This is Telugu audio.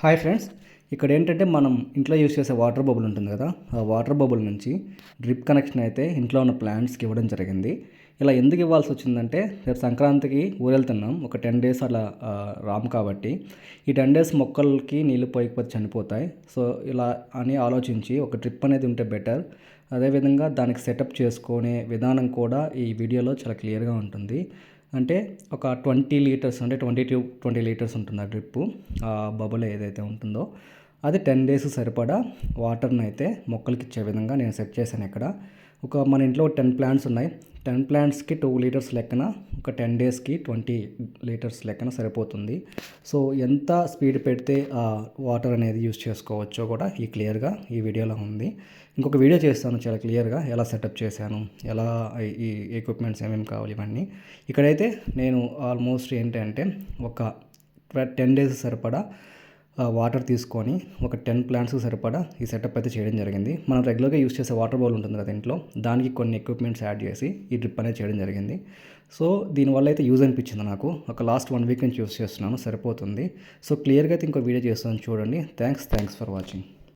హాయ్ ఫ్రెండ్స్, ఇక్కడ ఏంటంటే మనం ఇంట్లో యూస్ చేసే వాటర్ బబుల్ ఉంటుంది కదా, ఆ వాటర్ బబుల్ నుంచి డ్రిప్ కనెక్షన్ అయితే ఇంట్లో ఉన్న ప్లాంట్స్కి ఇవ్వడం జరిగింది. ఇలా ఎందుకు ఇవ్వాల్సి వచ్చిందంటే, రేపు సంక్రాంతికి ఊరెళ్తున్నాం, ఒక 10 డేస్ అలా రాము కాబట్టి ఈ 10 డేస్ మొక్కలకి నీళ్ళు పోయకపోతే చనిపోతాయి. సో ఇలా అని ఆలోచించి ఒక డ్రిప్ అనేది ఉంటే బెటర్. అదేవిధంగా దానికి సెటప్ చేసుకునే విధానం కూడా ఈ వీడియోలో చాలా క్లియర్గా ఉంటుంది. అంటే ఒక 20 లీటర్స్, అంటే 20 లీటర్స్ ఉంటుంది ఆ డ్రిప్పు. ఆ బబుల్ ఏదైతే ఉంటుందో అది 10 డేస్ సరిపడా వాటర్ని అయితే మొక్కలకి ఇచ్చే విధంగా నేను సెట్ చేశాను ఇక్కడ. మన ఇంట్లో 10 ప్లాంట్స్ ఉన్నాయి. 10 ప్లాంట్స్కి 2 లీటర్స్ లెక్కన ఒక 10 డేస్కి 20 లీటర్స్ లెక్కన సరిపోతుంది. సో ఎంత స్పీడ్ పెడితే ఆ వాటర్ అనేది యూస్ చేసుకోవచ్చో కూడా క్లియర్గా ఈ వీడియోలో ఉంది. ఇంకొక వీడియో చేస్తాను చాలా క్లియర్గా, ఎలా సెటప్ చేశాను, ఎలా ఈ ఎక్విప్మెంట్స్ ఏమేమి కావాలి ఇవన్నీ. ఇక్కడైతే నేను ఆల్మోస్ట్ ఏంటంటే ఒక 10 డేస్ సరిపడా వాటర్ తీసుకొని ఒక 10 ప్లాంట్స్కి సరిపడా ఈ సెటప్ అయితే చేయడం జరిగింది. మనం రెగ్యులర్గా యూస్ చేసే వాటర్ బౌల్ ఉంటుంది కదా ఇంట్లో, దానికి కొన్ని ఎక్విప్మెంట్స్ యాడ్ చేసి ఈ డ్రిప్ అనేది చేయడం జరిగింది. సో దీనివల్ల అయితే యూజ్ అనిపించింది నాకు. ఒక లాస్ట్ 1 వీక్ నుంచి యూస్ చేస్తున్నాను, సరిపోతుంది. సో క్లియర్గా అయితే ఇంకో వీడియో చేస్తాను చూడండి. Thanks for watching.